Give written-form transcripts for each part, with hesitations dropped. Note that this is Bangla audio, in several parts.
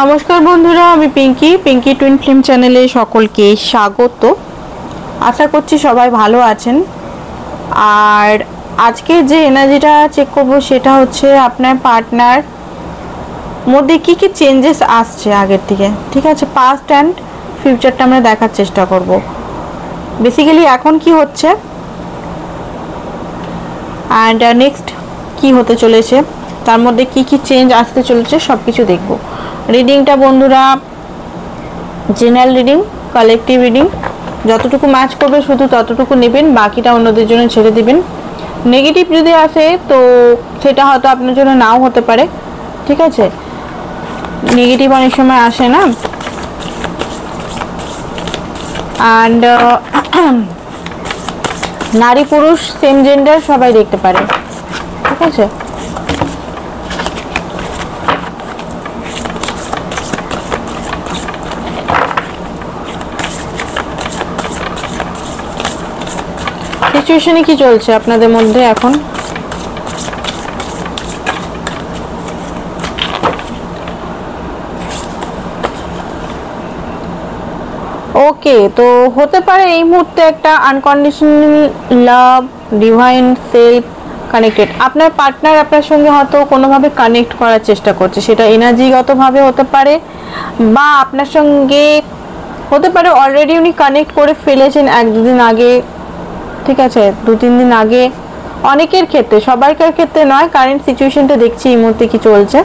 নমস্কার বন্ধুরা, আমি পিঙ্কি টুইন ফিল্ম চ্যানেলে সকলকে স্বাগত। আশা করছি সবাই ভালো আছেন। আর আজকে যে এনার্জিটা চেক করব সেটা হচ্ছে আপনার পার্টনার মধ্যে কি কি চেঞ্জেস আসছে আগের থেকে। ঠিক আছে, পাস্ট অ্যান্ড ফিউচারটা আমরা দেখার চেষ্টা করব। বেসিক্যালি এখন কি হচ্ছে অ্যান্ড নেক্সট কি হতে চলেছে, তার মধ্যে কি কি চেঞ্জ আসতে চলেছে সব কিছু দেখব। রিডিংটা বন্ধুরা জেনারেল রিডিং, কালেকটিভ রিডিং, যতটুকু ম্যাচ করবে শুধু ততটুকু নেবেন, বাকিটা অন্যদের জন্য ছেড়ে দিবেন। নেগেটিভ যদি আসে তো সেটা হয়তো আপনার জন্য নাও হতে পারে। ঠিক আছে, নেগেটিভ অনেক সময় আসে না। অ্যান্ড নারী পুরুষ সেম জেন্ডার সবাই দেখতে পারে। ঠিক আছে, সিচুয়েশনে কি চলছে আপনাদের মধ্যে এখন? ওকে, তো হতে পারে এই মুহূর্তে একটা unconditional love, divine self connected. আপনার পার্টনার আপনার সঙ্গে হয়তো কোনোভাবে কানেক্ট করার চেষ্টা করছে, সেটা এনার্জিগতভাবে হতে পারে বা আপনার সঙ্গে হতে পারে অলরেডি উনি কানেক্ট করে ফেলেছেন এক দুদিন আগে। ঠিক আছে, 2-3 দিন আগে। অনেকের ক্ষেত্রে, সবাইকার ক্ষেত্রে নয়, কারেন্ট সিচুয়েশনটা দেখছি এই মুহূর্তে কি চলছে।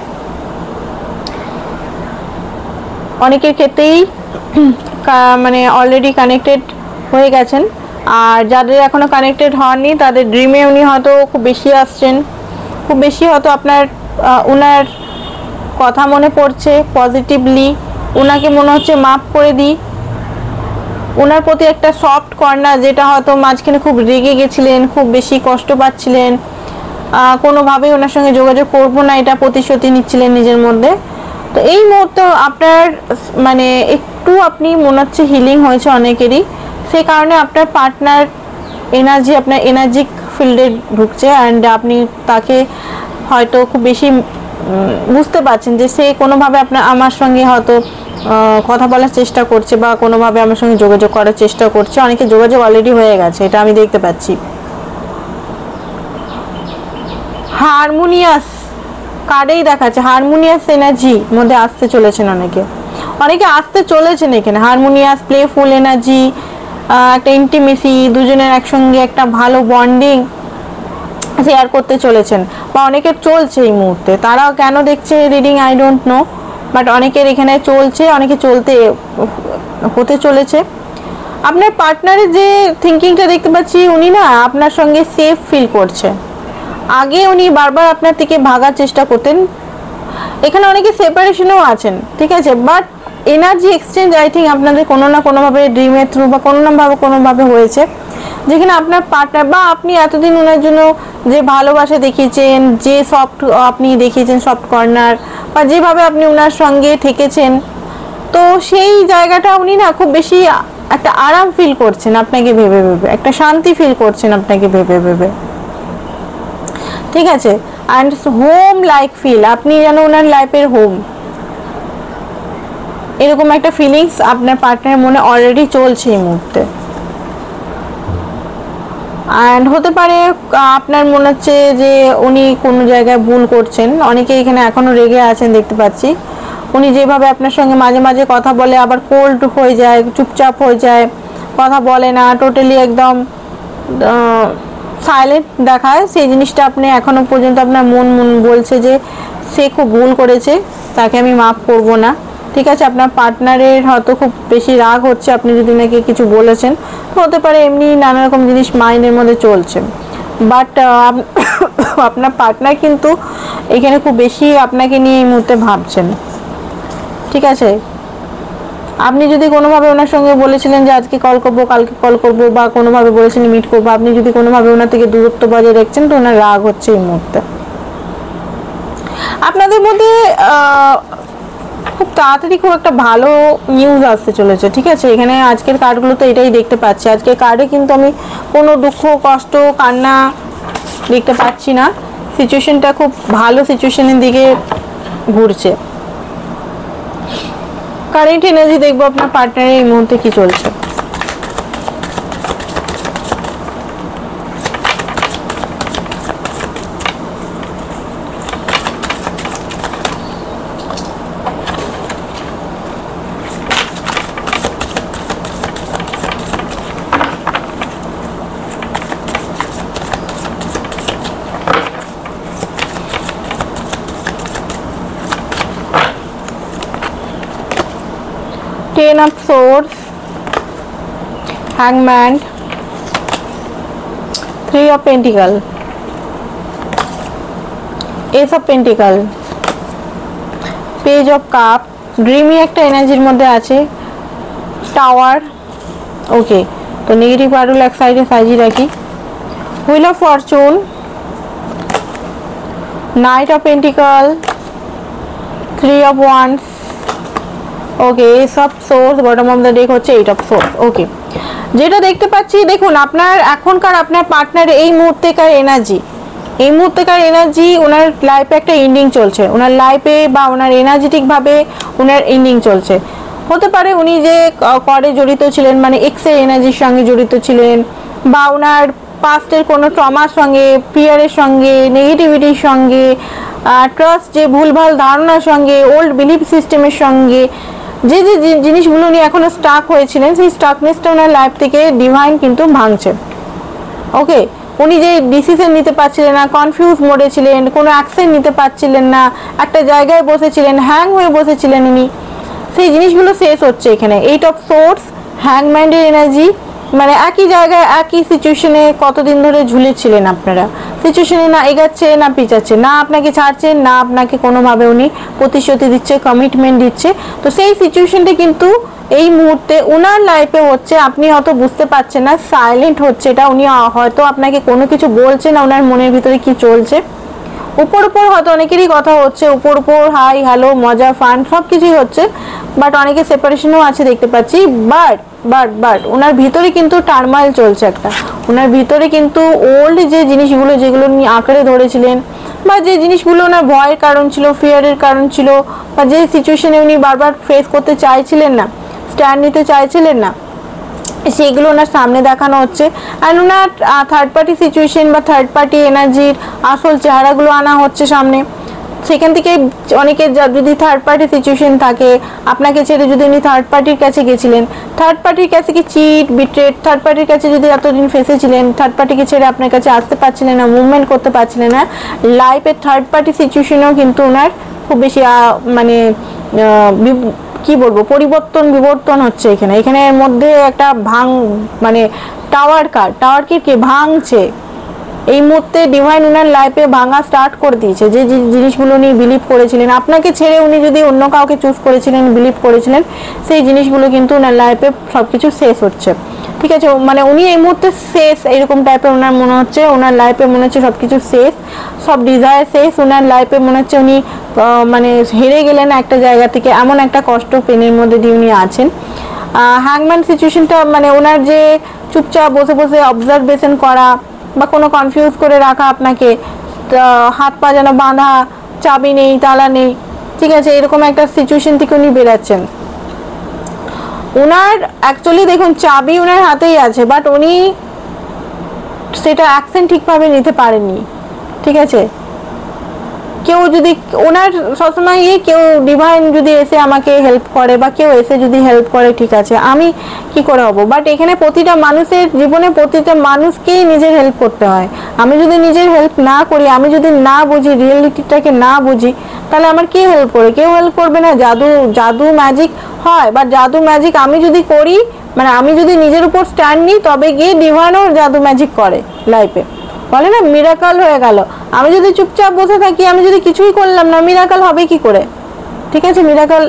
অনেকের ক্ষেত্রেই মানে অলরেডি কানেক্টেড হয়ে গেছেন। আর যাদের এখনো কানেক্টেড হননি তাদের ড্রিমে উনি হয়তো খুব বেশি আসছেন, খুব বেশি হয়তো আপনার ওনার কথা মনে পড়ছে পজিটিভলি। ওনাকে মনে হচ্ছে মাফ করে দিই। ওনার প্রতি একটা সফট কর্নার, যেটা হয়তো মাঝখানে খুব রেগে গেছিলেন, খুব বেশি কষ্ট পাচ্ছিলেন, কোনোভাবেই ওনার সঙ্গে যোগাযোগ করবো না, এটা প্রতিশ্রুতি নিচ্ছিলেন নিজের মধ্যে। তো এই মুহূর্তে আপনার মানে একটু আপনি মনে হচ্ছে হিলিং হয়েছে অনেকেরই। সেই কারণে আপনার পার্টনার এনার্জি আপনার এনার্জিক ফিল্ডে ঢুকছে অ্যান্ড আপনি তাকে হয়তো খুব বেশি বুঝতে পারছেন যে সে কোনোভাবে আমার সঙ্গে হয়তো কথা বলার চেষ্টা করছে বা কোনোভাবে আমার সঙ্গে যোগাযোগ করার চেষ্টা করছে। অনেকে যোগাযোগ অলরেডি হয়ে গেছে, এটা আমি দেখতে পাচ্ছি। হারমোনিয়াস কার্ডেই দেখাচ্ছে, হারমোনিয়াস এনার্জি মধ্যে আসতে চলেছেন অনেকে আসতে চলেছেন এখানে। হারমোনিয়াস প্লেফুল এনার্জি, একটা ইন্টিমেসি, দুজনের একসঙ্গে একটা ভালো বন্ডিং শেয়ার করতে চলেছেন বা অনেকের চলছে এই মুহূর্তে। তারাও কেন দেখছে reading I don't know, but অনেকের এখানে চলছে, অনেকে চলতে হতে চলেছে। আপনার পার্টনারের যে থিঙ্কিংটা দেখতে পাচ্ছি, উনি না আপনার সঙ্গে সেফ ফিল করছে। আগে উনি বারবার আপনার থেকে ভাগার চেষ্টা করতেন, এখানে অনেকে সেপারেশনেও আছেন। ঠিক আছে, but energy exchange I think আপনাদের কোনো না কোনোভাবে ড্রিমের থ্রু বা কোনোভাবে হয়েছে, যেখানে আপনার পার্টনার বা আপনি এতদিন ওনার জন্য যে ভালোবাসা দেখিয়েছেন, যে সফট আপনি দেখিয়েছেন, সফট কর্নার, বা যেভাবে আপনি ওনার সঙ্গে থেকেছেন, তো সেই জায়গাটা উনি না খুব বেশি একটা আরাম ফিল করছেন আপনাকে ভেবে ভেবে, একটা শান্তি ফিল করছেন আপনাকে ভেবে ভেবে। ঠিক আছে, অ্যান্ড হোম লাইক ফিল, আপনি যেন ওনার লাইফের হোম, এরকম একটা ফিলিংস আপনার পার্টনারের মনে অলরেডি চলছে এই মুহূর্তে। অ্যান্ড হতে পারে আপনার মনে হচ্ছে যে উনি কোনো জায়গায় ভুল করছেন। অনেকে এখানে এখনও রেগে আছেন দেখতে পাচ্ছি। উনি যেভাবে আপনার সঙ্গে মাঝে মাঝে কথা বলে আবার কোল্ড হয়ে যায়, চুপচাপ হয়ে যায়, কথা বলে না, টোটালি একদম সাইলেন্ট দেখায়, সেই জিনিসটা আপনি এখনও পর্যন্ত আপনার মন বলছে যে সে খুব ভুল করেছে, তাকে আমি মাফ করব না। ঠিক আছে, আপনার পার্টনারের হয়তো খুব বেশি রাগ হচ্ছে আপনি যদি নাকি কিছু বলেছেন, তো হতে পারে এমনি নানা রকম জিনিস মাইন্ডের মধ্যে চলছে। বাট আপনার পার্টনার কিন্তু এখানে খুব বেশি আপনাকে নিয়ে এই মুহূর্তে ভাবছেন। ঠিক আছে, আপনি যদি কোনোভাবে ওনার সঙ্গে বলেছিলেন যে আজকে কল করবো, কালকে কল করবো, বা কোনোভাবে বলেছিলেন মিট করবো, আপনি যদি কোনোভাবে ওনার থেকে দূরত্ব বজায় রাখছেন, তো ওনার রাগ হচ্ছে এই মুহূর্তে। আপনাদের মধ্যে খুব তাড়াতাড়ি খুব একটা ভালো নিউজ আসতে চলেছে। ঠিক আছে, এখানে আজকের কার্ডগুলো তো এটাই দেখতে পাচ্ছি। আজকের কার্ডে কিন্তু আমি কোনো দুঃখ, কষ্ট, কান্না দেখতে পাচ্ছি না। সিচুয়েশনটা খুব ভালো সিচুয়েশনের দিকে ঘুরছে। কারেন্ট এনার্জি দেখবো আপনার পার্টনারের এই মুহূর্তে কি চলছে। Ten of Swords, Hangman, Three of Pentacles, Ace of Pentacles, Page of Cup, dreamy একটা এনার্জির মধ্যে আছে, টাওয়ার। ওকে, তো নেগেটিভ আরুল এক সাইডে সাজিয়ে রাখি। Wheel of Fortune, night of pentacle, three of wands. Okay, S of swords, bottom of the deck হচ্ছে এইট অফ সোর্স। ওকে, যেটা দেখতে পাচ্ছি দেখুন আপনার এখনকার আপনার পার্টনার এই মুহূর্তেকার এনার্জি ওনার লাইফে একটা এন্ডিং চলছে, ওনার লাইফে বা ওনার এনার্জেটিকভাবে ওনার এন্ডিং চলছে। হতে পারে উনি যে করে জড়িত ছিলেন, মানে এক্সের এনার্জির সঙ্গে জড়িত ছিলেন, বা ওনার পাস্টের কোনো ট্রমার সঙ্গে, ফিয়ারের সঙ্গে, নেগেটিভিটির সঙ্গে, ট্রাস্ট যে ভুলভাল ধারণার সঙ্গে, ওল্ড বিলিফ সিস্টেমের সঙ্গে যে যে জিনিসগুলো উনি এখনো স্টাক হয়েছিলেন, সেই স্টাকনেসটা ওনার লাইফ থেকে ডিভাইন কিন্তু ভাঙছে। ওকে, উনি যে ডিসিশন নিতে পারছিলেন না, কনফিউজ মোডে ছিলেন, কোনো অ্যাকশন নিতে পারছিলেন না, একটা জায়গায় বসেছিলেন, হ্যাং হয়ে বসেছিলেন উনি, সেই জিনিসগুলো শেষ হচ্ছে এখানে। এইট অফ সোর্স, হ্যাংম্যানের এনার্জি, মানে একই জায়গায় একই সিচুয়েশনে কতদিন ধরে ঝুলেছিলেন আপনারা, সিচুয়েশনে না এগাচ্ছে না পিছাচ্ছে, না আপনাকে ছাড়ছেন, না আপনাকে কোনোভাবে উনি প্রতিশ্রুতি দিচ্ছে, কমিটমেন্ট দিচ্ছে। তো সেই সিচুয়েশনটা কিন্তু এই মুহূর্তে ওনার লাইফে হচ্ছে, আপনি হয়তো বুঝতে পারছেন না, সাইলেন্ট হচ্ছে এটা। উনি হয়তো আপনাকে কোনো কিছু বলছে না, ওনার মনের ভিতরে কি চলছে। উপর হয়তো অনেকেরই কথা হচ্ছে, উপর হাই হ্যালো মজা ফান সব কিছুই হচ্ছে, বাট অনেকে সেপারেশনও আছে দেখতে পাচ্ছি। বাট ওনার ভিতরে কিন্তু টার্মাইল চলছে একটা, ওনার ভিতরে কিন্তু ওল্ড যে জিনিসগুলো যেগুলো উনি আঁকড়ে ধরেছিলেন, বা যে জিনিসগুলো ওনার ভয়ের কারণ ছিল, ফিয়ারের কারণ ছিল, বা যে সিচুয়েশনে উনি বারবার ফেস করতে চাইছিলেন না, স্ট্যান্ড নিতে চাইছিলেন না, সেগুলো ওনার সামনে দেখানো হচ্ছে। And owner third party situation বা থার্ড পার্টি এনার্জির আসল চেহারাগুলো আনা হচ্ছে সামনে। সেখান থেকে অনেকের যদি থার্ড পার্টি সিচুয়েশন থাকে, আপনাকে ছেড়ে যদি উনি থার্ড পার্টির কাছে গেছিলেন, থার্ড পার্টির কাছে কি চিট বিট্রেট, থার্ড পার্টির কাছে যদি এতদিন ফেসেছিলেন, থার্ড পার্টিকে ছেড়ে আপনার কাছে আসতে পারছিলেন না, মুভমেন্ট করতে পারছিলেন না, লাইফের থার্ড পার্টি সিচুয়েশনেও কিন্তু ওনার খুব বেশি মানে কি বলবো বিবর্তন হচ্ছে এখানের মধ্যে একটা মানে টাওয়ারকে কে ভাঙছে এই মুহূর্তে। ডিভাইন ওনার লাইফে ভাঙা স্টার্ট করে দিয়েছে। যে জিনিসগুলো উনি বিলিভ করেছিলেন, আপনাকে ছেড়ে উনি যদি অন্য কাউকে চুজ করেছিলেন, বিলিভ করেছিলেন, সেই জিনিসগুলো কিন্তু ওনার লাইফে সবকিছু শেষ হচ্ছে। ঠিক আছে, মানে উনি এই মুহূর্তে শেষ, এরকম টাইপের ওনার মনে হচ্ছে। ওনার লাইফে মনে হচ্ছে সবকিছু শেষ, সব ডিজায়ার শেষ। ওনার লাইফে মনে হচ্ছে উনি মানে হেরে গেলেন একটা জায়গা থেকে, এমন একটা কষ্ট পেনের মধ্যে দিয়ে উনি আছেন। হ্যাংম্যান সিচুয়েশনটা মানে ওনার যে চুপচাপ বসে বসে অবজারভেশন করা, বা কোনো কনফিউজ করে রাখা, আপনাকে হাত পা যেন বাঁধা, চাবি নেই, তালা নেই, ঠিক আছে, এরকম একটা সিচুয়েশন থেকে উনি বেরাচ্ছেন। ওনার অ্যাকচুয়ালি দেখুন চাবি ওনার হাতেই আছে, বাট উনি সেটা অ্যাকশন ঠিকভাবে নিতে পারেননি। ঠিক আছে, কেউ যদি ওনার সবসময় কেউ ডিভাইন যদি এসে আমাকে হেল্প করে, বা কেউ এসে যদি হেল্প করে, ঠিক আছে, আমি কি করে হব, বাট এখানে প্রতিটা মানুষের জীবনে প্রতিটা মানুষকেই নিজের হেল্প করতে হয়। আমি যদি নিজের হেল্প না করি, আমি যদি না বুঝি, রিয়েলিটিটাকে না বুঝি, তাহলে আমার কে হেল্প করে? কেউ হেল্প করবে না। জাদু ম্যাজিক হয়, বা জাদু ম্যাজিক আমি যদি করি, মানে আমি যদি নিজের উপর স্ট্যান্ড নিই, তবে গিয়ে ডিভাইনও জাদু ম্যাজিক করে লাইফে। বলে না মিরাকল হয়ে গেল। আমি যদি চুপচাপ বসে থাকি, আমি যদি কিছুই করলাম না, মিরাকল হবে কি করে? ঠিক আছে, মিরাকল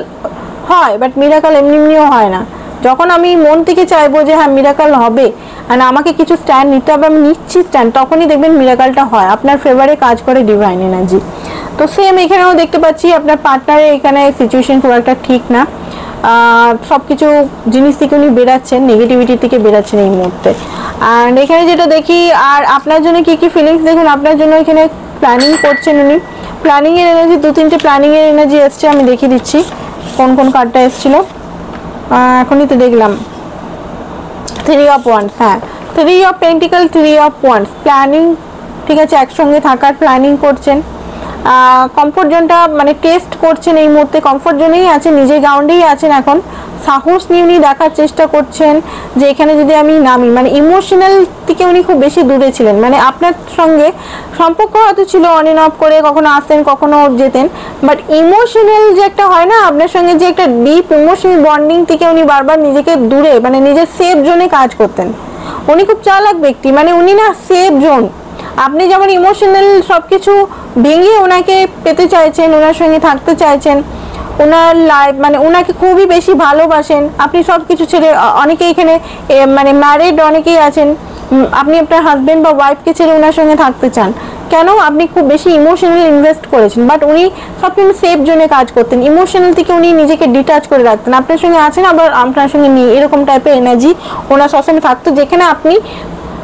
হয়, বাট মিরাকল এমনিও হয় না। যখন আমি মন থেকে চাইবো যে হ্যাঁ মিরাকল হবে, আর আমাকে কিছু স্ট্যান্ড নিতে হবে, আমি নিচ্ছি স্ট্যান্ড, তখনই দেখবেন মিরাকলটা হয়, আপনার ফেভারে কাজ করে ডিভাইন এনার্জি। তো সেম এখানেও দেখতে পাচ্ছি আপনার পার্টনারের এখানে সিচুয়েশন খুব একটা ঠিক না। সবকিছু জিনিস থেকে উনি বেরাচ্ছেন, নেগেটিভিটি থেকে বেরাচ্ছেন এই মুহূর্তে। অ্যান্ড এখানে যেটা দেখি, আর আপনার জন্য কি কি ফিলিংস, দেখুন আপনার জন্য এখানে প্ল্যানিং করছেন উনি। প্ল্যানিং এর এনার্জি, 2-3টে প্ল্যানিং এর এনার্জি এসছে, আমি দেখিয়ে দিচ্ছি। কোন কোন কার্ডটা এসেছিল এখনই তো দেখলাম। 3 অফ ওয়ান্ডস, হ্যাঁ 3 of pentacle, 3 of wands, planning, ঠিক আছে, একসঙ্গে থাকার প্ল্যানিং করছেন। কমফোর্ট জোনটা মানে টেস্ট করছেন এই মুহূর্তে, কমফোর্ট জোনেই আছেন, নিজের গ্রাউন্ডেই আছেন এখন। সাহস নিয়ে উনি দেখার চেষ্টা করছেন যে এখানে যদি আমি নামি, মানে ইমোশনাল থেকে উনি খুব বেশি দূরে ছিলেন, মানে আপনার সঙ্গে সম্পর্ক হয়তো ছিল অন এন্ড অফ করে, কখনো আসতেন কখনো যেতেন, বাট ইমোশনাল যে একটা হয় না আপনার সঙ্গে, যে একটা ডিপ ইমোশনাল বন্ডিং থেকে উনি বারবার নিজেকে দূরে, মানে নিজের সেফ জোনে কাজ করতেন। উনি খুব চালাক ব্যক্তি, মানে উনি না সেফ জোন, আপনি যেমন ইমোশনাল সবকিছু ভেঙে ওনাকে পেতে চাইছেন, ওনার সঙ্গে থাকতে চাইছেন, ওনার লাইফ মানে ওনাকে খুবই বেশি ভালোবাসেন, আপনি সব কিছু ছেড়ে, অনেকে এখানে মানে ম্যারিড অনেকেই আছেন, আপনি আপনার হাজবেন্ড বা ওয়াইফকে ছেড়ে ওনার সঙ্গে থাকতে চান, কেন? আপনি খুব বেশি ইমোশনাল ইনভেস্ট করেছেন, বাট উনি সবসময় সেফ জোনে কাজ করতেন, ইমোশনাল থেকে উনি নিজেকে ডিটাচ করে রাখতেন, আপনার সঙ্গে আছেন আবার আপনার সঙ্গে নিয়ে, এরকম টাইপের এনার্জি ওনার সবসময় থাকতো, যেখানে আপনি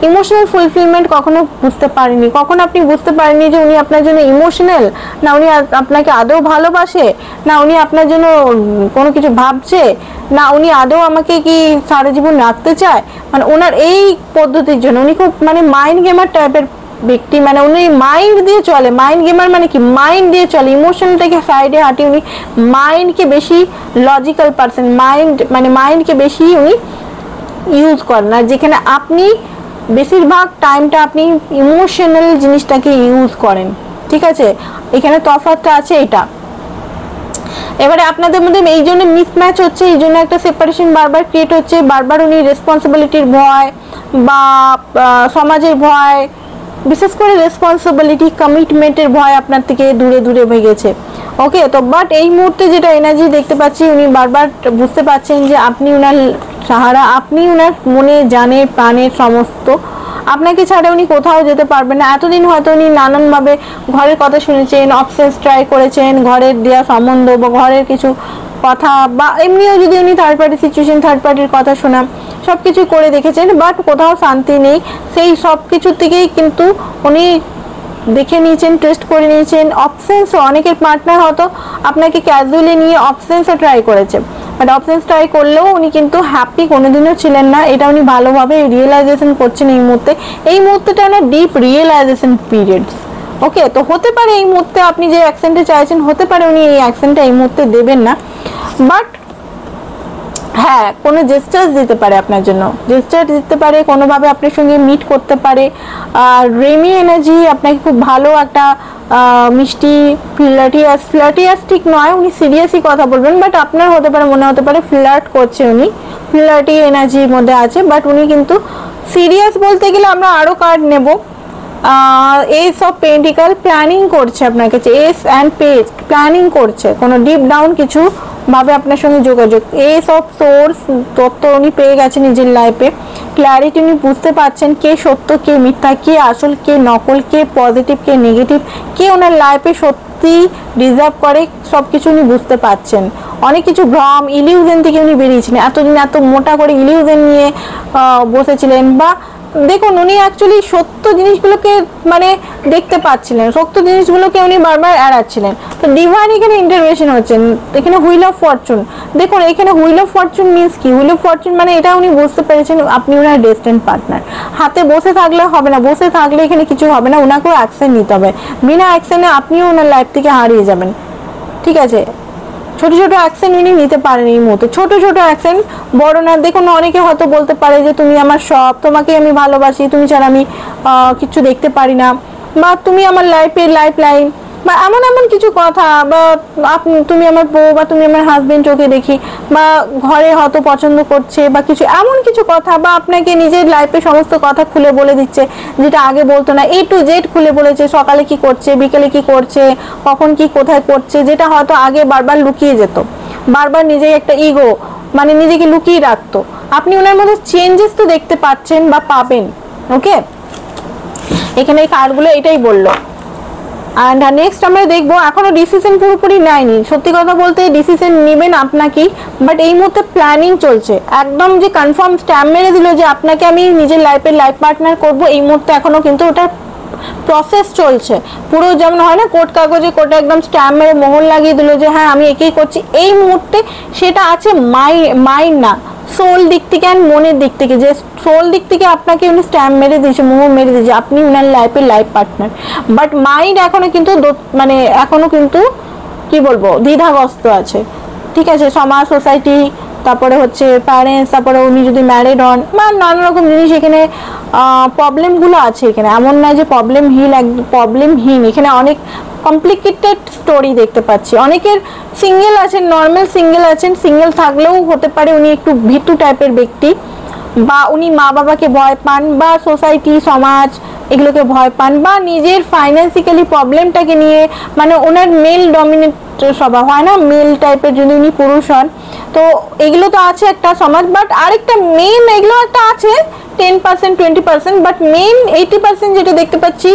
ইমোশনাল ফুলফিলমেন্ট কখনো বুঝতে পারেনি, কখনো আপনি বুঝতে পারেননি যে উনি আপনার জন্য ইমোশনাল, না উনি আপনাকে আদৌ ভালোবাসে, না উনি আপনার জন্য কোনো কিছু ভাবছে, না উনি আদৌ আমাকে কি সারা জীবন রাখতে চায়, মানে ওনার এই পদ্ধতির জন্য উনি খুব মানে মাইন্ড গেমার টাইপের ব্যক্তি, মানে উনি মাইন্ড দিয়ে চলে, মাইন্ড গেমার মানে কি মাইন্ড দিয়ে চলে, ইমোশনটাকে সাইডে হাঁটিয়ে উনি মাইন্ডকে বেশি লজিক্যাল পারসন, মাইন্ড মানে মাইন্ডকে বেশি উনি ইউজ করেন, আর যেখানে আপনি বেশিরভাগ টাইমটা আপনি ইমোশনাল জিনিসটাকে ইউজ করেন, ঠিক আছে, এখানে তফাৎটা আছে এটা। এবারে আপনাদের মধ্যে এই জন্য মিসম্যাচ হচ্ছে, এই জন্য একটা সেপারেশন বারবার ক্রিয়েট হচ্ছে, বারবার উনি রেসপন্সিবিলিটির ভয় বা সমাজের ভয়, বিশেষ করে রেসপন্সিবিলিটি কমিটমেন্টের ভয় আপনার থেকে দূরে দূরে হয়ে গেছে। ওকে, তো বাট এই মুহূর্তে যেটা এনার্জি দেখতে পাচ্ছি, উনি বারবার বুঝতে পারছেন যে আপনি উনার সাহারা, আপনি উনার মনে জানে প্রাণের সমস্ত, আপনাকে ছাড়া উনি কোথাও যেতে পারবেন না। এতদিন হয়তো উনি নানানভাবে ঘরের কথা শুনেছেন, অপশনস ট্রাই করেছেন, ঘরের দেওয়া সম্বন্ধ বা ঘরের কিছু কথা, বা এমনিও যদি উনি থার্ড পার্টি সিচুয়েশন, থার্ড পার্টির কথা শোনা, সব কিছু করে দেখেছেন, বাট কোথাও শান্তি নেই। সেই সব কিছু থেকেই কিন্তু উনি দেখে নিয়েছেন, টেস্ট করে নিয়েছেন, অপশনসও অনেকের পার্টনার হয়তো আপনাকে ক্যাজুয়ালি নিয়ে অপশনসও ট্রাই করেছে, বাট অপশনস ট্রাই করলেও উনি কিন্তু হ্যাপি কোনোদিনও ছিলেন না, এটা উনি ভালোভাবে রিয়েলাইজেশন করছেন এই মুহূর্তে। এই মুহূর্তেটা না ডিপ রিয়েলাইজেশন পিরিয়ডস। ওকে, তো হতে পারে এই মুহূর্তে আপনি যে অ্যাকশনটা চাইছেন, হতে পারে উনি এই অ্যাকশনটা এই মুহূর্তে দেবেন না, বাট হ্যাঁ কোনো জেস্টার্স দিতে পারে আপনার জন্য, জেস্টার দিতে পারে, কোনোভাবে আপনার সঙ্গে মিট করতে পারে। আর রেমি এনার্জি আপনাকে খুব ভালো একটা মিষ্টি ফ্লার্টিয়াস ঠিক নয়, উনি সিরিয়াসই কথা বলবেন, বাট আপনার হতে পারে মনে হতে পারে ফ্লার্ট করছে, উনি ফ্লার্টি এনার্জির মধ্যে আছে, বাট উনি কিন্তু সিরিয়াস বলতে গেলে আমরা আরও কার্ড নেব। এস অফ পেন্টিকল, প্ল্যানিং করছে আপনার কাছে, এস অ্যান্ড পেজ, প্ল্যানিং করছে কোনো ডিপ ডাউন কিছু ভাবে আপনার সঙ্গে যোগাযোগ। এস অফ সোর্স, তথ্য উনি পেয়ে গেছেন নিজের লাইফে, ক্ল্যারিটি উনি বুঝতে পারছেন কে সত্য কে মিথ্যা, কে আসল কে নকল, কে পজিটিভ কে নেগেটিভ, কে ওনার লাইফে সত্যি ডিজার্ভ করে, সব কিছু উনি বুঝতে পারছেন। অনেক কিছু ভ্রম ইলিউশন থেকে উনি বেরিয়েছিলেন, এতদিন এত মোটা করে ইলিউশন নিয়ে বসেছিলেন, বা দেখুন উনি অ্যাকচুয়ালি সত্য জিনিসগুলোকে মানে দেখতে পাচ্ছিলেন, সত্য জিনিসগুলোকে উনি বারবার এড়াচ্ছিলেন। তো ডিভাইন এখানে ইন্টারভেনশন হচ্ছেন, এখানে হুইল অফ ফরচুন, দেখুন এখানে হুইল অফ ফরচুন মিনস কি, হুইল অফ ফরচুন মানে এটা উনি বুঝতে পেরেছেন আপনি ওনার ডেস্টিনি পার্টনার। হাতে বসে থাকলে হবে না, বসে থাকলে এখানে কিছু হবে না, ওনাকেও অ্যাকশন নিতে হবে, বিনা অ্যাকশনে আপনিও ওনার লাইফ থেকে হারিয়ে যাবেন, ঠিক আছে। ছোট ছোট অ্যাকশন উনি নিতে পারেন এই মুহূর্তে, ছোট ছোট অ্যাকশন, বড় না। দেখুন অনেকে হয়তো বলতে পারে যে তুমি আমার সব, তোমাকে আমি ভালোবাসি, তুমি ছাড়া আমি কিছু দেখতে পারি না, বা তুমি আমার লাইফের লাইফ লাইন, বা এমন এমন কিছু কথা, বা তুমি আমার বউ, বা তুমি আমার হাজবেন্ড চোখে দেখি, বা ঘরে হয়তো পছন্দ করছে, বা কিছু এমন কিছু কথা, বা আপনাকে নিজের লাইফে সমস্ত কথা খুলে বলে দিচ্ছে, যেটা আগে বলতো না, A to Z খুলে বলেছে, সকালে কি করছে, বিকেলে কি করছে, কখন কি কোথায় করছে, যেটা হয়তো আগে বারবার লুকিয়ে যেত, বারবার নিজেই একটা ইগো মানে নিজেকে লুকিয়ে রাখতো, আপনি ওনার মধ্যে চেঞ্জেস তো দেখতে পাচ্ছেন বা পাবেন। ওকে, এখানে এই কার্ডগুলো এটাই বললো। অ্যান্ড নেক্সট আমরা দেখবো, এখনো ডিসিশন পুরোপুরি নেয়নি, সত্যি কথা বলতে ডিসিশন নেবেন আপনাকেই, বাট এই মুহূর্তে প্ল্যানিং চলছে, একদম যে কনফার্ম স্ট্যাম্প মেরে দিল যে আপনাকে আমি নিজের লাইফের লাইফ পার্টনার করব, এই মুহূর্তে এখনো কিন্তু ওটা প্রসেস চলছে পুরো, যেমন হয় না কোর্ট কাগজে কোর্টে একদম স্ট্যাম্প মেরে মোহর লাগিয়ে দিল যে হ্যাঁ আমি একেই করছি, এই মুহূর্তে সেটা আছে মাইন্ড না, সোল দিক থেকে অ্যান্ড মনের দিক থেকে, যে সোল দিক থেকে আপনাকে উনি স্ট্যাম্প মেরে দিয়েছে, মোহর মেরে দিয়েছে, আপনি উনার লাইফের লাইফ পার্টনার। বাট মাইন্ড এখনো কিন্তু মানে এখনো কিন্তু কি বলবো দ্বিধাগ্রস্ত আছে, ঠিক আছে। সমাজ, সোসাইটি, তারপরে হচ্ছে প্যারেন্টস, তারপরে উনি যদি ম্যারিড হন বা নানা রকম জিনিস এখানে প্রবলেমগুলো আছে। এখানে এমন নয় যে প্রবলেমহীন, এখানে অনেক কমপ্লিকেটেড স্টোরি দেখতে পাচ্ছি। অনেকের সিঙ্গেল আছেন, নর্মাল সিঙ্গেল আছেন, সিঙ্গেল থাকলেও হতে পারে উনি একটু ভীতু টাইপের ব্যক্তি, বা উনি মা বাবাকে ভয় পান, বা সোসাইটি, সমাজ এগুলোকে ভয় পান, বা নিজের ফাইন্যান্সিক্যালি প্রবলেমটাকে নিয়ে, মানে ওনার মেল ডমিনেট স্বভাব হয় না, মেল টাইপের যদি উনি পুরুষ হন, তো এগুলো তো আছে একটা সমাজ। বাট আরেকটা মেন এগুলো একটা আছে 10% 20%, বাট মেন 80% যেটা দেখতে পাচ্ছি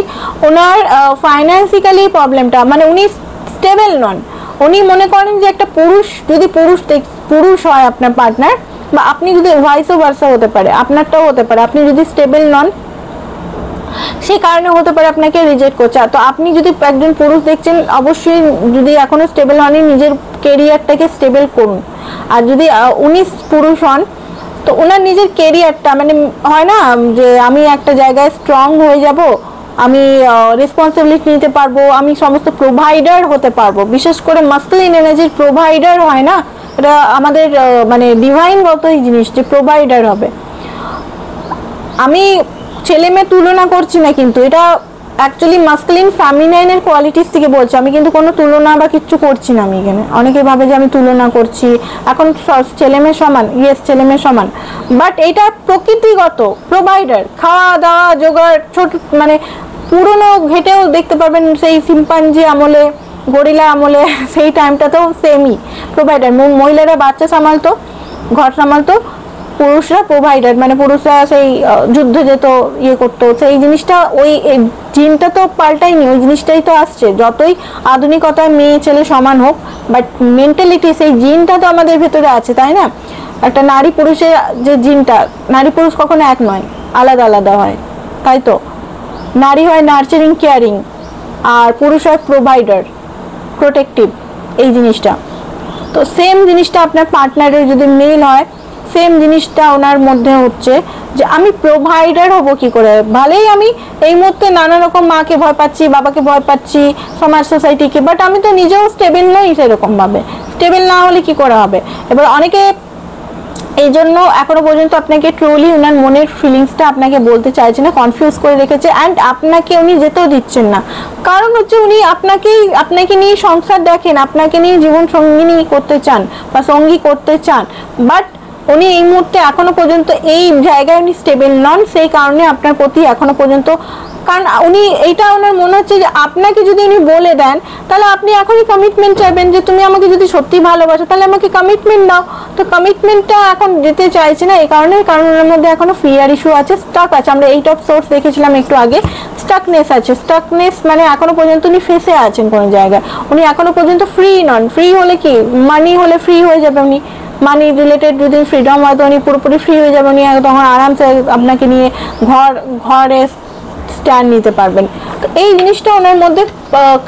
ওনার ফাইন্যান্সিক্যালি প্রবলেমটা, মানে উনি স্টেবল নন। উনি মনে করেন যে একটা পুরুষ যদি পুরুষ হয় আপনার পার্টনার, বা আপনি যদি ভাইসও ভার্সা হতে পারে, আপনারটাও হতে পারে, আপনি যদি স্টেবল নন সেই কারণে হতে পারে আপনাকে রিজেক্ট করছে। তো আপনি যদি একজন পুরুষ দেখছেন, অবশ্যই যদি এখনো স্টেবল হননি নিজের কেরিয়ারটাকে স্টেবল করুন। আর যদি উনি পুরুষ হন তো ওনার নিজের কেরিয়ারটা, মানে হয় না যে আমি একটা জায়গায় স্ট্রং হয়ে যাব, আমি রেসপন্সিবিলিটি নিতে পারবো, আমি সমস্ত প্রোভাইডার হতে পারবো, বিশেষ করে মাস্কুলিন এনার্জির প্রোভাইডার হয় না, এটা আমাদের মানে ডিভাইনগত এই জিনিস যে প্রোভাইডার হবে। আমি ছেলে মেয়ে তুলনা করছি না, কিন্তু এটা অ্যাকচুয়ালি মাস্কুলিন ফেমিনাইনের কোয়ালিটিস থেকে বলছি, আমি কিন্তু কোনো তুলনা বা কিচ্ছু করছি না। আমি এখানে অনেকে ভাবে যে আমি তুলনা করছি, এখন ছেলে মেয়ে সমান, ইয়েস ছেলে মেয়ে সমান, বাট এটা প্রকৃতিগত প্রোভাইডার, খাওয়া দাওয়া জোগাড়, ছোট মানে পুরনো ঘেটেও দেখতে পাবেন সেই শিম্পাঞ্জি আমলে, গরিলা আমলে, সেই টাইমটাতেও সেমই প্রোভাইডার। মহিলারা বাচ্চা সামালতো, ঘর সামালতো, পুরুষরা প্রোভাইডার, মানে পুরুষরা সেই যুদ্ধে যেত, ইয়ে করতো, সেই জিনিসটা ওই জিনটা তো পাল্টায়নি, ওই জিনিসটাই তো আসছে। যতই আধুনিকতায় মেয়ে ছেলে সমান হোক, বাট মেন্টালিটি সেই জিনটা তো আমাদের ভেতরে আছে, তাই না? একটা নারী পুরুষের যে জিনটা, নারী পুরুষ কখনো এক নয়, আলাদা আলাদা হয়, তাই তো? নারী হয় নার্চারিং কেয়ারিং, আর পুরুষ হয় প্রোভাইডার প্রোটেক্টিভ, এই জিনিসটা। তো সেম জিনিসটা আপনার পার্টনারের যদি মেল হয়, সেম জিনিসটা ওনার মধ্যে হচ্ছে যে আমি প্রোভাইডার হব কি করে। ভালোই আমি এই মুহূর্তে নানা রকম মাকে ভয় পাচ্ছি, বাবাকে ভয় পাচ্ছি, সমাজ সোসাইটিকে, বাট আমি তো নিজেও স্টেবল নই সেরকম ভাবে। স্টেবল না হলে কি করে হবে? এবার অনেকে এই জন্য এখনো পর্যন্ত আপনাকে ট্রুলি ওনার মনের ফিলিংসটা আপনাকে বলতে চাইছে না, কনফিউজ করে রেখেছে, অ্যান্ড আপনাকে উনি যেতেও দিচ্ছেন না। কারণ হচ্ছে উনি আপনাকে নিয়ে সংসার দেখেন, আপনাকে নিয়ে জীবন সঙ্গিনী করতে চান বা সঙ্গী করতে চান, বাট উনি এই মুহূর্তে এখনো পর্যন্ত এই জায়গায় উনি স্টেবল নন, সেই কারণে আপনার প্রতি এখনো পর্যন্ত, কারণ উনি এইটা ওনার মনে হচ্ছে যে আপনাকে যদি উনি বলে দেন তাহলে আপনি এখনই কমিটমেন্ট চাইবেন, যে তুমি আমাকে যদি সত্যি ভালোবাসো তাহলে আমাকে কমিটমেন্ট দাও। তো কমিটমেন্টটা এখন দিতে চাইছে না, এই কারণে, কারণ ওনার মধ্যে এখনো ফিয়ার ইস্যু আছে, স্টাক আছে। আমরা এইট অফ সোর্স দেখেছিলাম একটু আগে, স্টাকনেস আছে। স্টাকনেস মানে এখনো পর্যন্ত উনি ফেসে আছেন কোনো জায়গায়, উনি এখনো পর্যন্ত ফ্রি নন। ফ্রি হলে কি, মানি হলে ফ্রি হয়ে যাবে উনি, মানি রিলেটেড যদি ফ্রিডম হয় তো উনি পুরোপুরি ফ্রি হয়ে যাবে, উনি তখন আরামসে আপনাকে নিয়ে ঘরে স্ট্যান্ড নিতে পারবেন। তো এই জিনিসটা ওনার মধ্যে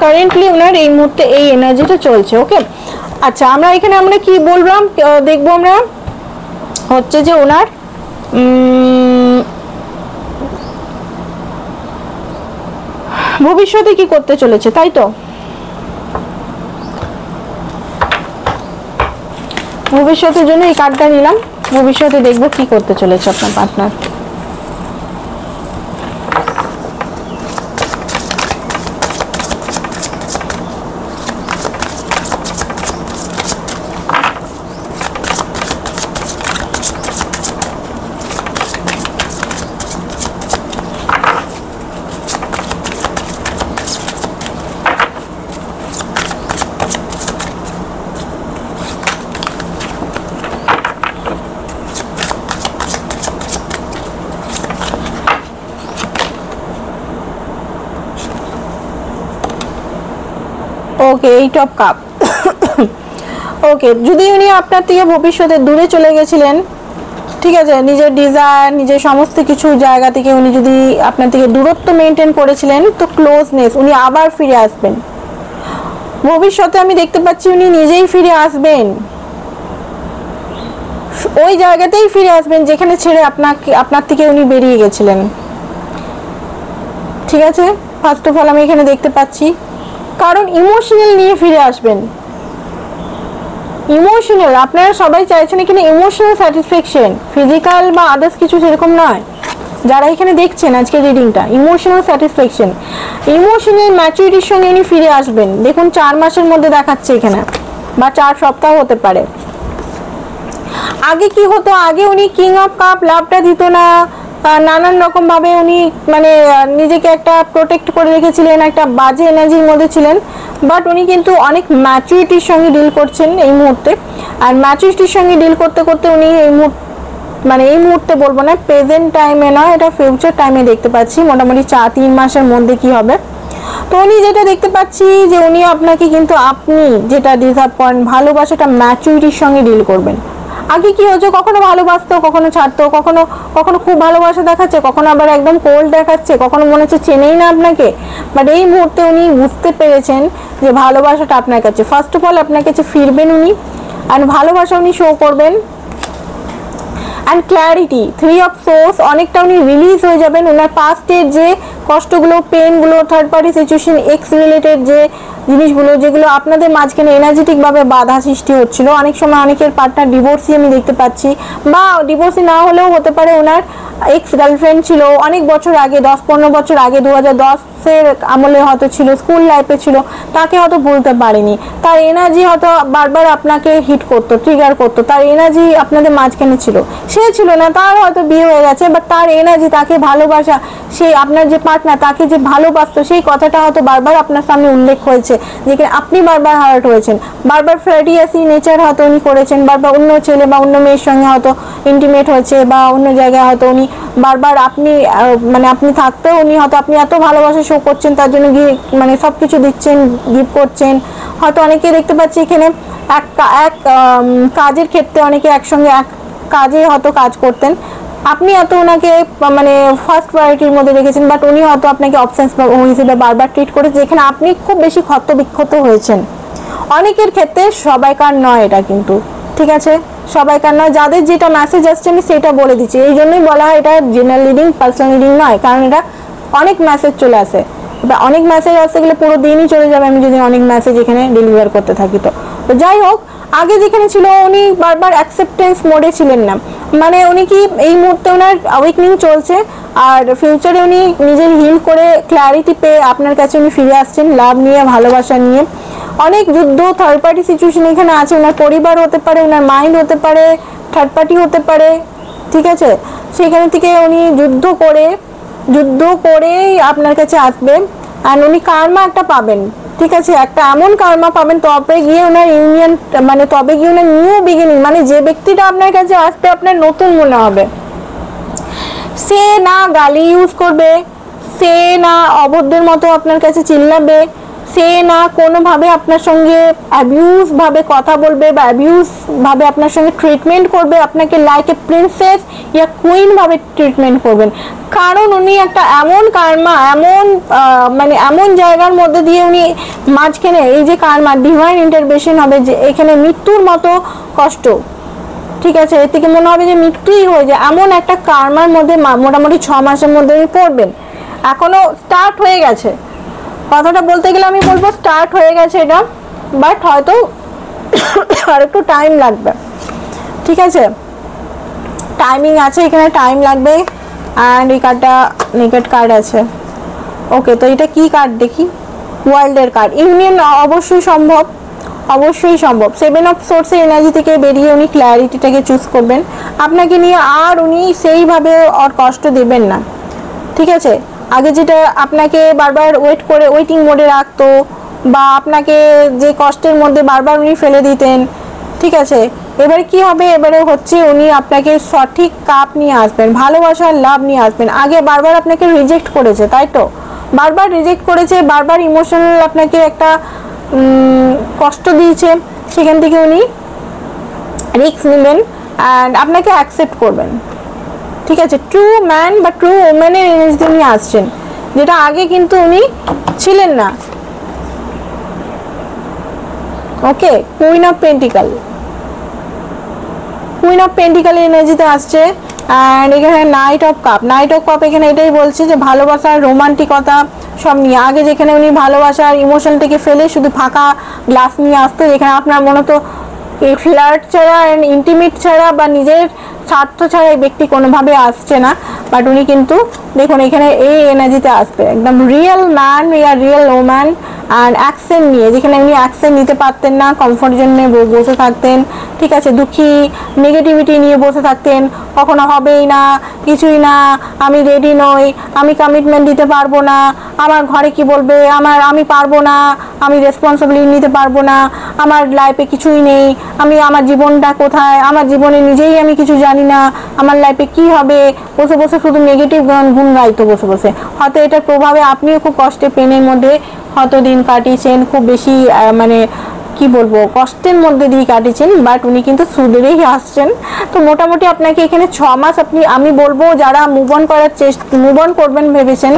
কারেন্টলি ওনার এই মুহূর্তে এই এনার্জিটা চলছে। ওকে, আচ্ছা আমরা এখানে আমরা কি বললাম দেখবো আমরা হচ্ছে যে ওনার ভবিষ্যতে কি করতে চলেছে, তাই তো? ভবিষ্যতের জন্য এই কার্ডটা নিলাম, ভবিষ্যতে দেখবো কি করতে চলেছে আপনার partner. Okay, eight of cup. Okay, যদি উনি আপনার থেকে ভবিষ্যতে দূরে চলে গেছিলেন, ঠিক আছে, নিজের ডিজায়ার, নিজের সমস্ত কিছু জায়গা থেকে উনি যদি আপনার থেকে দূরত্ব মেনটেন করেছিলেন, তো ক্লোজনেস উনি আবার ফিরে আসবেন। ভবিষ্যতে আমি দেখতে পাচ্ছি উনি নিজেই ফিরে আসবেন, ওই জায়গাতেই ফিরে আসবেন যেখানে ছেড়ে আপনার থেকে উনি বেরিয়ে গেছিলেন। ঠিক আছে, ফার্স্ট অফ অল আমি এখানে দেখতে পাচ্ছি, কারণ ইমোশনাল নিয়ে ফিরে আসবেন। ইমোশনাল, আপনারা সবাই চাইছেন এখানে ইমোশনাল স্যাটিসফ্যাকশন, ফিজিক্যাল বা আদার্স কিছু সেরকম নয়। যারা এখানে দেখছেন আজকে রিডিংটা, ইমোশনাল স্যাটিসফ্যাকশন, ইমোশনাল ম্যাচুরিটির সঙ্গে উনি ফিরে আসবেন। দেখুন 4 মাসের মধ্যে দেখাচ্ছে এখানে, বা 4 সপ্তাহ হতে পারে। আগে কি হতো, আগে উনি কিং অফ কাপ লাভটা দিত না, নানান রকম ভাবে উনি মানে নিজেকে একটা প্রোটেক্ট করে রেখেছিলেন, একটা বাজে এনার্জির মধ্যে ছিলেন। বাট উনি কিন্তু অনেক ম্যাচুরিটির সঙ্গে ডিল করছেন এই মুহূর্তে। আর ম্যাচুরিটির সঙ্গে ডিল করতে করতে উনি এই মুহূর্তে বলবো না, প্রেজেন্ট টাইমে নয়, এটা ফিউচার টাইমে দেখতে পাচ্ছি মোটামুটি 4-3 মাসের মধ্যে কি হবে। তো উনি যেটা দেখতে পাচ্ছি যে উনি আপনাকে কিন্তু আপনি যেটা ডিজার্ভ করেন ভালোবাসাটা ম্যাচুরিটির সঙ্গে ডিল করবেন। আগে কি হচ্ছে, কখনো ভালোবাসতো, কখনো ছাড়তো, কখনো কখনো খুব ভালোবাসা দেখাচ্ছে, কখনো আবার একদম কোল্ড দেখাচ্ছে, কখনো মনে হচ্ছে চেনেই না আপনাকে। বাট এই মুহূর্তে উনি বুঝতে পেরেছেন যে ভালোবাসাটা আপনার কাছে, ফার্স্ট অফ অল আপনার কাছে ফিরবেন উনি, আর ভালোবাসা উনি শো করবেন। অ্যান্ড ক্ল্যারিটি, 3 অফ সোর্স, অনেকটা উনি রিলিজ হয়ে যাবেন। ওনার পাস্টের যে কষ্টগুলো, পেনগুলো, third party situation, ex related যে জিনিসগুলো, যেগুলো আপনাদের মাঝখানে এনার্জেটিকভাবে বাধা সৃষ্টি হচ্ছিল, অনেক সময় অনেকের পার্টনার ডিভোর্সি আমি দেখতে পাচ্ছি, বা ডিভোর্সি না হলেও হতে পারে ওনার এক্স গার্লফ্রেন্ড ছিল অনেক বছর আগে, 10-15 বছর আগে, 2010-এর আমলে হয়তো ছিল, স্কুল লাইফে ছিল, তাকে হয়তো ভুলতে পারেনি। তার এনার্জি হয়তো বারবার আপনাকে হিট করতো, ট্রিগার করতো, তার এনার্জি আপনাদের মাঝখানে ছিল, সে ছিল না, তার হয়তো বিয়ে হয়ে গেছে, বাট তার এনার্জি, তাকে ভালোবাসা, সেই আপনার যে পার্টনার তাকে যে ভালোবাসতো, সেই কথাটা হয়তো বারবার আপনার সামনে উল্লেখ হয়েছে, যেখানে আপনি বারবার হার্ট হয়েছেন, বারবার ফ্ল্যাটিয়াসি নেচার হয়তো উনি করেছেন, বারবার অন্য ছেলে বা অন্য মেয়ের সঙ্গে হয়তো ইন্টিমেট হয়েছে, বা অন্য জায়গায় হয়তো উনি বারবার আপনি থাকতেও উনি হয়তো আপনি এত ভালোবাসা শো করছেন, তার জন্য গিয়ে সব কিছু দিচ্ছেন, গিফট করছেন। হয়তো অনেকে দেখতে পাচ্ছি এখানে এক কাজের ক্ষেত্রে অনেকে একসঙ্গে এক কাজে হয়তো কাজ করতেন, আপনি এত ওনাকে ফার্স্ট প্রায়োরিটির মধ্যে রেখেছেন, বাট উনি হয়তো আপনাকে অপশনস হিসেবে বারবার ট্রিট করেছে, যেখানে আপনি খুব বেশি ক্ষত বিক্ষত হয়েছেন। অনেকের ক্ষেত্রে, সবাইকার নয় এটা কিন্তু, ঠিক আছে, সবাইকার নয়। যাদের যেটা মেসেজ আসছে আমি সেটা বলে দিচ্ছি, এই জন্যই বলা হয় এটা জেনারেল রিডিং, পার্সোনাল রিডিং নয়, কারণ এটা অনেক মেসেজ চলে আসে, এটা অনেক মেসেজ আসতে গেলে পুরো দিনই চলে যাবে আমি যদি অনেক মেসেজ এখানে ডেলিভার করতে থাকি। তো যাই হোক, আগে যেখানে ছিল উনি বারবার অ্যাকসেপ্টেন্স মোডে ছিলেন না, উনি কি এই মুহূর্তে ওনার অ্যাওয়েকনিং চলছে, আর ফিউচারে উনি নিজের হিল করে ক্ল্যারিটি পেয়ে আপনার কাছে উনি ফিরে আসছেন, লাভ নিয়ে, ভালোবাসা নিয়ে। অনেক যুদ্ধ, থার্ড পার্টি সিচুয়েশন এখানে আছে, ওনার পরিবার হতে পারে, ওনার মাইন্ড হতে পারে, থার্ড পার্টি হতে পারে, ঠিক আছে, সেখান থেকে উনি যুদ্ধ করেই আপনার কাছে আসবে। আর উনি কার্মা একটা পাবেন, ঠিক আছে, একটা এমন কার্মা পাবেন, তবে গিয়ে ওনার ইউনিয়ন তবে গিয়ে ওনার নিউ বিগিনিং, যে ব্যক্তিটা আপনার কাছে আসবে আপনার নতুন মনে হবে। সে না গালি ইউজ করবে, সে না অভদ্রের মতো আপনার কাছে চিল্লাবে, সে না কোনোভাবে আপনার সঙ্গে অ্যাবিউজ ভাবে কথা বলবে বা অ্যাবিউজ ভাবে আপনার সঙ্গে ট্রিটমেন্ট করবে, আপনাকে like a princess yeah queen ভাবে ট্রিটমেন্ট করবেন। কারণ উনি একটা এমন কার্মা, এমন জায়গার মধ্যে দিয়ে উনি মাঝখানে এই যে কার্মা, ডিভাইন ইন্টারভেনশন হবে, যে এখানে মৃত্যুর মতো কষ্ট, ঠিক আছে, এর থেকে মনে হবে যে মৃত্যুই হয়ে যায়, এমন একটা কার্মার মধ্যে মোটামুটি 6 মাসের মধ্যে উনি পড়বেন। এখনো স্টার্ট হয়ে গেছে, কথাটা বলতে গেলে আমি বলবো স্টার্ট হয়ে গেছে এটা, বাট হয়তো আর একটু টাইম লাগবে, ঠিক আছে, টাইমিং আছে এখানে, টাইম লাগবে। অ্যান্ড এই কার্ডটা নেগেট কার্ড আছে, ওকে, তো এটা কি কার্ড দেখি, ওয়ার্ল্ডের কার্ড, ইউনিয়ন অবশ্যই সম্ভব, অবশ্যই সম্ভব। 7 অফ সোর্সের এনার্জি থেকে বেরিয়ে উনি ক্ল্যারিটিটাকে চুজ করবেন আপনাকে নিয়ে, আর উনি সেইভাবে ওর কষ্ট দেবেন না, ঠিক আছে। আগে যেটা আপনাকে বারবার ওয়েটিং মোডে রাখতো, বা আপনাকে যে কষ্টের মধ্যে বারবার উনি ফেলে দিতেন, ঠিক আছে, এবারে কি হবে, এবারে হচ্ছে উনি আপনাকে সঠিক কাপ নিয়ে আসবেন, ভালোবাসার লাভ নিয়ে আসবেন। আগে বারবার আপনাকে রিজেক্ট করেছে, তাই তো, বারবার রিজেক্ট করেছে, বারবার ইমোশনাল আপনাকে একটা কষ্ট দিয়েছে, সেখান থেকে উনি রিস্ক নেবেন, অ্যান্ড আপনাকে অ্যাকসেপ্ট করবেন, ঠিক আছে। ট্রু ম্যান বা ট্রু ওম্যানের এনার্জি নিয়ে আসছেন, যেটা আগে কিন্তু উনি ছিলেন না। Okay, queen of pentacle, queen of pentacle এনার্জিতে আসছে। অ্যান্ড এখানে knight of cup, knight of cup এখানে এটাই বলছে যে ভালোবাসার রোমান্টিকতা সব নিয়ে। আগে যেখানে উনি ভালোবাসার ইমোশনটাকে ফেলে শুধু ফাঁকা গ্লাস নিয়ে আসতো, যেখানে আপনার মনে তো এই ফ্লার্ট ছাড়া অ্যান্ড ইন্টিমেট ছাড়া বা নিজের স্বার্থ ছাড়া এই ব্যক্তি কোনোভাবে আসছে না। বাট উনি কিন্তু দেখুন এখানে এই এনার্জিতে আসবে, একদম real man yeah real woman. And action নিয়ে, যেখানে উনি অ্যাকশন নিতে পারতেন না, কমফর্ট জোনে বসে থাকতেন, ঠিক আছে, দুঃখী নেগেটিভিটি নিয়ে বসে থাকতেন, কখনো হবেই না, কিছুই না, আমি রেডি নই, আমি কমিটমেন্ট দিতে পারবো না, আমার ঘরে কি বলবে, আমি পারবো না, আমি রেসপন্সিবিলিটি নিতে পারবো না, আমার লাইফে কিছুই নেই, আমার জীবনটা কোথায়, আমার জীবনে নিজেই আমি কিছু জানি না, আমার লাইফে কি হবে, বসে বসে শুধু নেগেটিভ গুণ গাইতো বসে বসে। হয়তো এটার প্রভাবে আপনিও খুব কষ্টে পেনের মধ্যে হয়তো দিন কাটিয়েছেন, খুব বেশি মানে কি বলবো কষ্টের মধ্যে দিয়ে কাটিয়েছেন। বাট উনি কিন্তু সুধরেই আসছেন। তো মোটামুটি আপনাকে এখানে 6 মাস আমি বলবো যারা মুভ অন করবেন ভেবেছেন,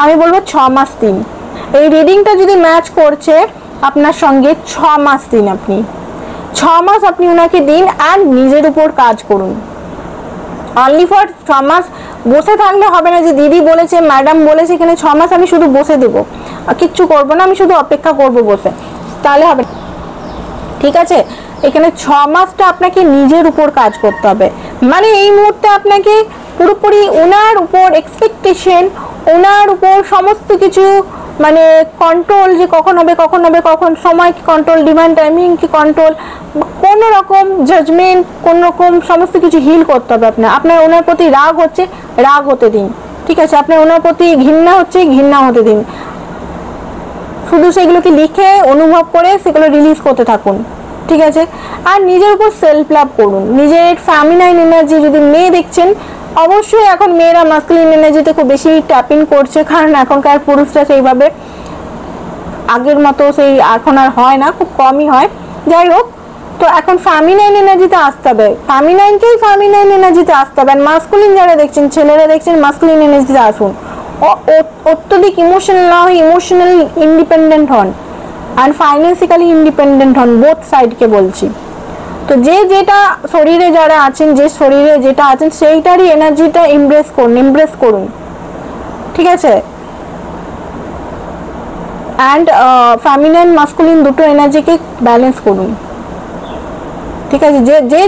আমি বলবো 6 মাস দিন। এই রিডিংটা যদি ম্যাচ করছে আপনার সঙ্গে, 6 মাস দিন, আপনি 6 মাস আপনি ওনাকে দিন আর নিজের উপর কাজ করুন। অনলি ফর 6 মাস বসে থাকলে হবে না যে দিদি বলেছে, ম্যাডাম বলেছে, এখানে 6 মাস আমি শুধু বসে দেবো, কিচ্ছু করবো না, আমি শুধু অপেক্ষা করবো বসে, তাহলে হবে, ঠিক আছে। এখানে 6 মাসটা আপনাকে নিজের উপর কাজ করতে হবে। মানে এই মুহূর্তে আপনাকে পুরোপুরি ওনার উপর এক্সপেকটেশন, ওনার উপর সমস্ত কিছু মানে কন্ট্রোল, যে কখন হবে, কখন সময় কি কন্ট্রোল, ডিমান্ড টাইমিং কি কন্ট্রোল, কোনো রকম জাজমেন্ট, কোন রকম সমস্ত কিছু হিল করতে হবে। আপনার ওনার প্রতি রাগ হচ্ছে, রাগ হতে দিন, ঠিক আছে। আপনার ওনার প্রতি ঘৃণা হচ্ছে, ঘৃণা হতে দিন, শুধু সেগুলোকে লিখে অনুভব করে সেগুলো রিলিজ করতে থাকুন, ঠিক আছে। আর নিজের উপর সেলফ লাভ করুন, নিজের ফেমিনাইন এনার্জি, যদি মেয়ে দেখছেন অবশ্যই এখন মেয়েরা মাস্কুলিন এনার্জিতে খুব বেশি ট্যাপিং করছে, কারণ এখনকার পুরুষরা সেইভাবে আগের মতো সেই এখন আর হয় না, খুব কমই হয়। যাই হোক, তো এখন ফেমিনাইন এনার্জিতে আসতে হবে, ফেমিনাইন এনার্জিতে আসতে হবে। মাস্কুলিন যারা দেখছেন, ছেলেরা দেখছেন, মাস্কুলিন এনার্জিতে আসুন, অত্যধিক ইমোশনাল না হয়ে ইমোশনাল ইন্ডিপেন্ডেন্ট হন, আর ফাইন্যান্সিক্যালি ইন্ডিপেন্ডেন্ট হন, বোথ সাইডকে বলছি। তো যেটা শরীরে যারা আছেন, যে শরীরে যেটা আছেন সেইটারই এনার্জিটা এমব্রেস করুন, ঠিক আছে। অ্যান্ড ফেমিনাইন মাস্কুলিন দুটো এনার্জিকে ব্যালেন্স করুন, ঠিক আছে।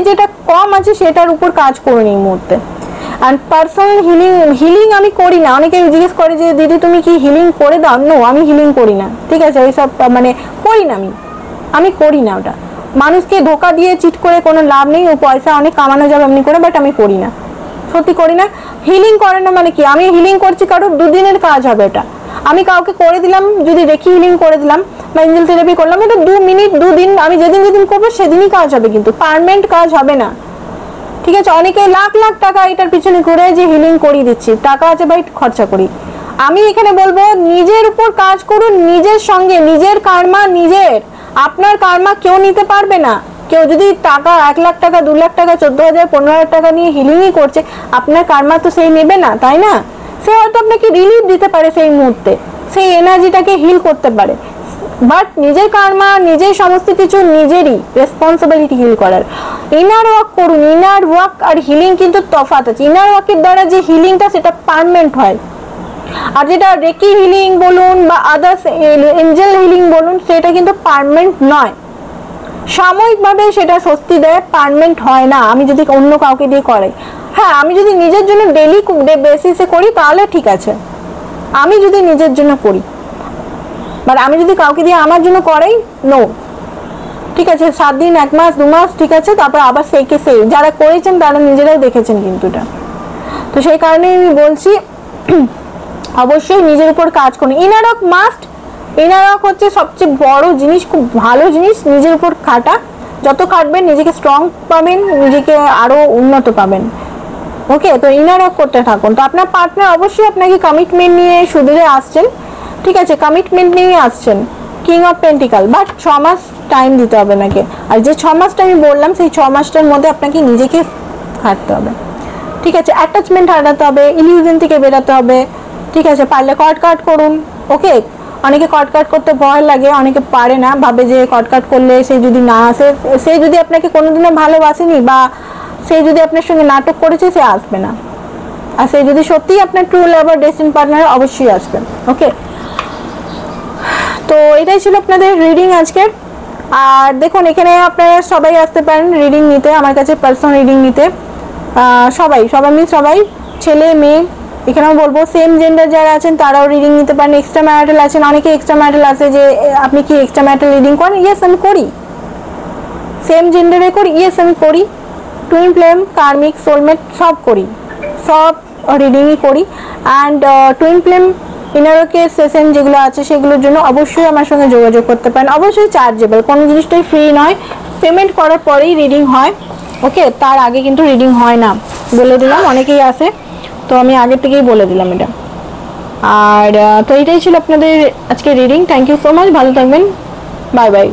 যেটা কম আছে সেটার উপর কাজ করুন এই মুহূর্তে। অ্যান্ড পার্সোনাল হিলিং আমি করি না, অনেকে জিজ্ঞেস করে যে দিদি তুমি কি হিলিং করে দাও? নো, আমি হিলিং করি না, ঠিক আছে। ওইসব মানে করি না, আমি করি না ওটা। মানুষকে ধোকা দিয়ে চিট করে কোনো লাভ নেই, ও পয়সা অনেক কামানো যাবে এমনি করে, বাট আমি করি না, সত্যি করি না। হিলিং করে না মানে কি, আমি হিলিং করছি কারোর 2 দিনের কাজ হবে এটা। আমি কাউকে করে দিলাম, যদি রেখি হিলিং করে দিলাম বা এঞ্জেল থেরাপি করলাম, এটা 2 মিনিট 2 দিন, আমি যেদিন করবো সেদিনই কাজ হবে, কিন্তু পার্মানেন্ট কাজ হবে না, ঠিক আছে। অনেকে লাখ লাখ টাকা এটার পিছনে ঘুরে যে হিলিং করিয়ে দিচ্ছি, টাকা আছে ভাই, খরচা করি। আমি এখানে বলবো নিজের উপর কাজ করুন, নিজের সঙ্গে, নিজের কার্মা নিজের। আপনার কার্মা কেউ নিতে পারবে না। কেউ যদি টাকা 1 লাখ টাকা, 2 লাখ টাকা, 14,000 15,000 টাকা নিয়ে হিলিংই করছে, আপনার কার্মা তো সেই নেবে না, তাই না? সে হয়তো আপনাকে রিলিফ দিতে পারে সেই মুহূর্তে, সেই এনার্জিটাকে হিল করতে পারে, বাট নিজের কার্মা, নিজের সমস্ত কিছু নিজেরই রেসপন্সিবিলিটি হিল করার। ইনার ওয়ার্ক করুন, ইনার ওয়ার্ক আর হিলিং কিন্তু তফাৎ আছে। ইনার ওয়ার্কের দ্বারা যে হিলিংটা সেটা পার্মানেন্ট হয়, আর যেটা রেকি হিলিং বলুন বা আদার্স এঞ্জেল হিলিং বলুন, সেটা কিন্তু পার্মানেন্ট নয়, সাময়িকভাবে সেটা স্বস্তি দেয়, পার্মানেন্ট হয় না। আমি যদি অন্য কাউকে দিয়ে করাই, হ্যাঁ আমি যদি নিজের জন্য ডেইলি বেসিসে করি তাহলে ঠিক আছে, আমি যদি নিজের জন্য করি, বাট আমি যদি কাউকে দিয়ে আমার জন্য করাই, নো, ঠিক আছে। 7 দিন, 1 মাস, 2 মাস, ঠিক আছে, তারপর আবার সেইকে সেই, যারা করেছেন তারা নিজেরাও দেখেছেন কিন্তু এটা। তো সেই কারণে আমি বলছি অবশ্যই নিজের উপর কাজ করুন। Inner work must, inner work হচ্ছে সবচেয়ে বড় জিনিস, খুব ভালো জিনিস। নিজের উপর খাটা, যত খাটবেন নিজেকে স্ট্রং পাবেন, নিজেকে আরো উন্নত পাবেন, ওকে। তো ইনার ওয়ার্ক করতে থাকুন। তো আপনার পার্টনার অবশ্যই আপনাকে কমিটমেন্ট নিয়ে সুদূরে আসছেন, ঠিক আছে, কমিটমেন্ট নিয়ে আসছেন, কিং অফ পেন্টিকাল, বাট 6 মাস টাইম দিতে হবে নাকি। আর যে 6 মাসটা আমি বললাম সেই 6 মাসটার মধ্যে আপনাকে নিজেকে হাঁটতে হবে, ঠিক আছে। অ্যাটাচমেন্ট হারাতে হবে, ইলিউশন থেকে বেরোতে হবে, ঠিক আছে। পারলে কট কাট করুন, ওকে। অনেকে কট কাট করতে ভয় লাগে, অনেকে পারে না, ভাবে যে কট কাট করলে সে যদি না আসে, সে যদি আপনাকে কোনোদিনও ভালোবাসেনি বা সে যদি আপনার সঙ্গে নাটক করেছে, সে আসবে না। আর সে যদি সত্যিই আপনার ট্রু লাভার ডেস্টিনি পার্টনার, অবশ্যই আসবেন, ওকে। তো এটাই ছিল আপনাদের রিডিং আজকের। আর দেখুন এখানে আপনারা সবাই আসতে পারেন রিডিং নিতে, আমার কাছে পার্সোনাল রিডিং নিতে। সবাই ছেলে মেয়ে, এখানেও বলবো সেম জেন্ডার যারা আছেন তারাও রিডিং নিতে পারেন। এক্সট্রা ম্যারিটাল আছেন, অনেকে এক্সট্রা ম্যারিটাল আছে যে আপনি কি এক্সট্রা ম্যারিটাল রিডিং করেন? ইয়েস আমি করি। সেম জেন্ডারে করি? ইয়েস আমি করি। টুইন ফ্লেম, কার্মিক, সোলমেট সব করি, সব রিডিংই করি। অ্যান্ড টুইন ফ্লেম ইনারোকের সেশন যেগুলো আছে সেগুলোর জন্য অবশ্যই আমার সঙ্গে যোগাযোগ করতে পারেন। অবশ্যই চার্জেবল, কোনো জিনিসটাই ফ্রি নয়, পেমেন্ট করার পরেই রিডিং হয়, ওকে। তার আগে কিন্তু রিডিং হয় না, বলে দিলাম, অনেকেই আসে, তো আমি আগে থেকেই বলে দিলাম এটা। আর তো এটাই ছিল আপনাদের আজকে reading. Thank you so much, ভালো থাকবেন, বাই বাই।